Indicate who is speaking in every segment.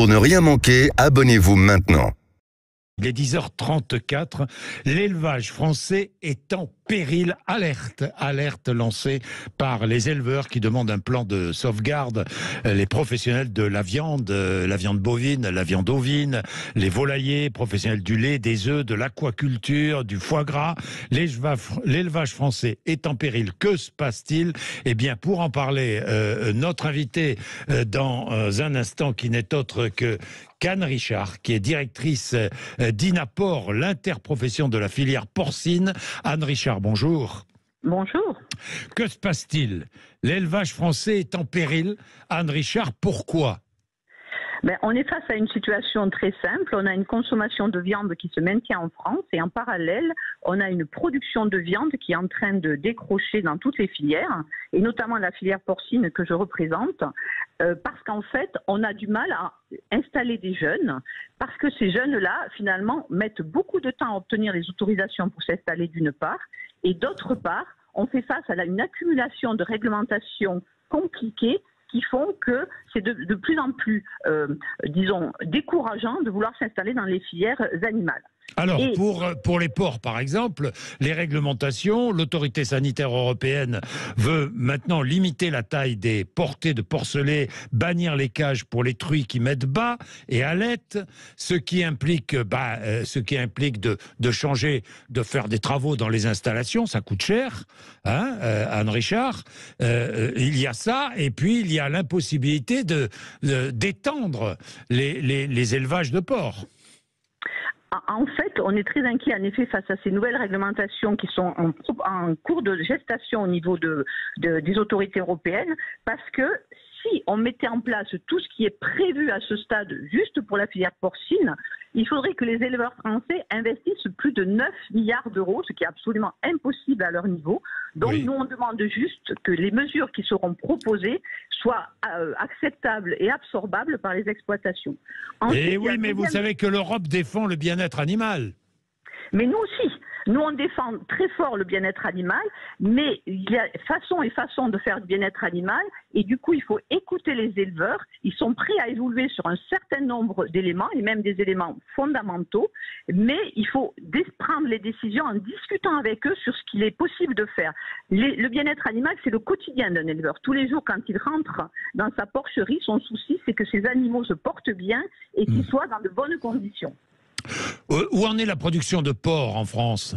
Speaker 1: Pour ne rien manquer, abonnez-vous maintenant.
Speaker 2: Il est 10h34, l'élevage français est en péril. Alerte lancée par les éleveurs qui demandent un plan de sauvegarde. Les professionnels de la viande bovine, la viande ovine, les volaillers, professionnels du lait, des œufs, de l'aquaculture, du foie gras. L'élevage français est en péril. Que se passe-t-il? Eh bien, pour en parler, notre invité dans un instant, qui n'est autre que Anne Richard, qui est directrice d'INAPOR, l'interprofession de la filière porcine. Anne Richard, bonjour.
Speaker 3: Bonjour.
Speaker 2: Que se passe-t-il? L'élevage français est en péril. Anne Richard, pourquoi?
Speaker 3: On est face à une situation très simple. On a une consommation de viande qui se maintient en France et en parallèle, on a une production de viande qui est en train de décrocher dans toutes les filières, et notamment la filière porcine que je représente, parce qu'en fait, on a du mal à installer des jeunes, parce que ces jeunes-là, finalement, mettent beaucoup de temps à obtenir les autorisations pour s'installer d'une part, et d'autre part, on fait face à une accumulation de réglementations compliquées qui font que c'est de plus en plus, disons, décourageant de vouloir s'installer dans les filières animales.
Speaker 2: Alors, pour les porcs, par exemple, les réglementations, l'autorité sanitaire européenne veut maintenant limiter la taille des portées de porcelets, bannir les cages pour les truies qui mettent bas et allaitent, ce qui implique de changer, de faire des travaux dans les installations, ça coûte cher, hein, Anne Richard. Il y a ça, et puis il y a l'impossibilité d'étendre les élevages de porcs.
Speaker 3: En fait, on est très inquiet en effet face à ces nouvelles réglementations qui sont en cours de gestation au niveau des autorités européennes, parce que si on mettait en place tout ce qui est prévu à ce stade juste pour la filière porcine, il faudrait que les éleveurs français investissent plus de 9 milliards d'euros, ce qui est absolument impossible à leur niveau. Donc oui, nous on demande juste que les mesures qui seront proposées soient acceptables et absorbables par les exploitations. Ensuite,
Speaker 2: et oui, mais vous savez que l'Europe défend le bien-être animal.
Speaker 3: Mais nous aussi. Nous, on défend très fort le bien-être animal, mais il y a façon et façon de faire du bien-être animal, et du coup, il faut écouter les éleveurs. Ils sont prêts à évoluer sur un certain nombre d'éléments, et même des éléments fondamentaux, mais il faut prendre les décisions en discutant avec eux sur ce qu'il est possible de faire. Le bien-être animal, c'est le quotidien d'un éleveur. Tous les jours, quand il rentre dans sa porcherie, son souci, c'est que ses animaux se portent bien et qu'ils soient dans de bonnes conditions.
Speaker 2: Où en est la production de porc en France ?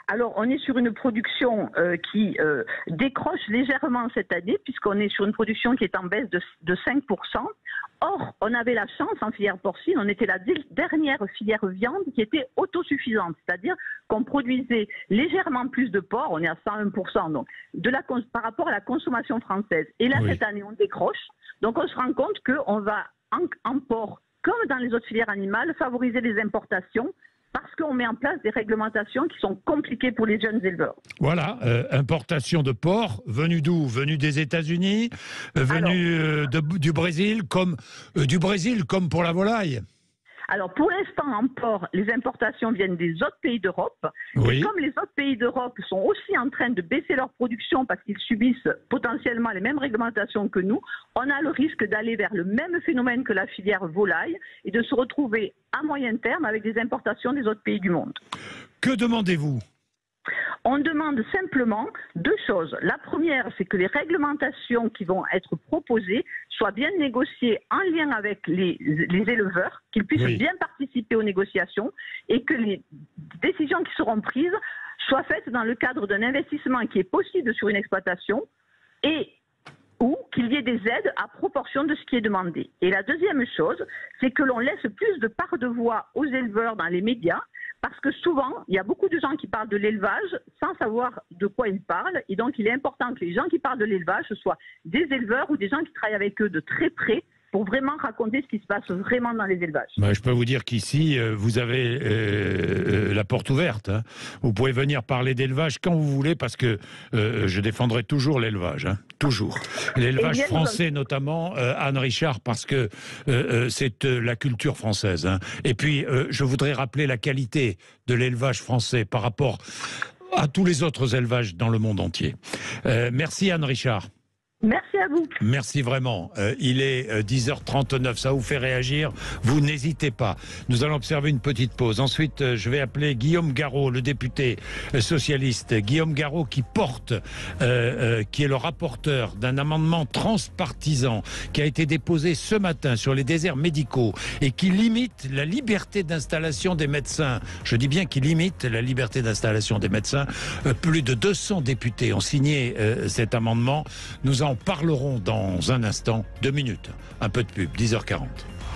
Speaker 3: Alors, on est sur une production qui décroche légèrement cette année, puisqu'on est sur une production qui est en baisse de 5%. Or, on avait la chance en filière porcine, on était la dernière filière viande qui était autosuffisante, c'est-à-dire qu'on produisait légèrement plus de porc, on est à 101%, donc, par rapport à la consommation française. Et là, oui, cette année, on décroche. Donc, on se rend compte qu'on va en porc, comme dans les autres filières animales, favoriser les importations, parce qu'on met en place des réglementations qui sont compliquées pour les jeunes éleveurs.
Speaker 2: Voilà, importation de porc, venu d'où? Venu des États-Unis, venu du Brésil, comme pour la volaille.
Speaker 3: Alors, pour l'instant, en porc, les importations viennent des autres pays d'Europe. Oui. Et comme les autres pays d'Europe sont aussi en train de baisser leur production parce qu'ils subissent potentiellement les mêmes réglementations que nous, on a le risque d'aller vers le même phénomène que la filière volaille et de se retrouver à moyen terme avec des importations des autres pays du monde.
Speaker 2: Que demandez-vous ?
Speaker 3: On demande simplement deux choses. La première, c'est que les réglementations qui vont être proposées soient bien négociées en lien avec les éleveurs, qu'ils puissent bien participer aux négociations et que les décisions qui seront prises soient faites dans le cadre d'un investissement qui est possible sur une exploitation et ou qu'il y ait des aides à proportion de ce qui est demandé. Et la deuxième chose, c'est que l'on laisse plus de part de voix aux éleveurs dans les médias, parce que souvent, il y a beaucoup de gens qui parlent de l'élevage sans savoir de quoi ils parlent. Et donc, il est important que les gens qui parlent de l'élevage, ce soient des éleveurs ou des gens qui travaillent avec eux de très près pour vraiment raconter ce qui se passe vraiment dans les élevages.
Speaker 2: Je peux vous dire qu'ici, vous avez la porte ouverte. Hein. Vous pouvez venir parler d'élevage quand vous voulez, parce que je défendrai toujours l'élevage. Hein. Toujours. L'élevage français, notamment, Anne Richard, parce que c'est la culture française. Hein. Et puis, je voudrais rappeler la qualité de l'élevage français par rapport à tous les autres élevages dans le monde entier. Merci Anne Richard.
Speaker 3: Merci à vous.
Speaker 2: Merci vraiment. Il est 10h39, ça vous fait réagir. Vous n'hésitez pas. Nous allons observer une petite pause. Ensuite, je vais appeler Guillaume Garot, le député socialiste. Guillaume Garot qui porte, qui est le rapporteur d'un amendement transpartisan qui a été déposé ce matin sur les déserts médicaux et qui limite la liberté d'installation des médecins. Je dis bien qu'il limite la liberté d'installation des médecins. Plus de 200 députés ont signé cet amendement. Nous en parlerons dans un instant, 2 minutes. Un peu de pub, 10h40.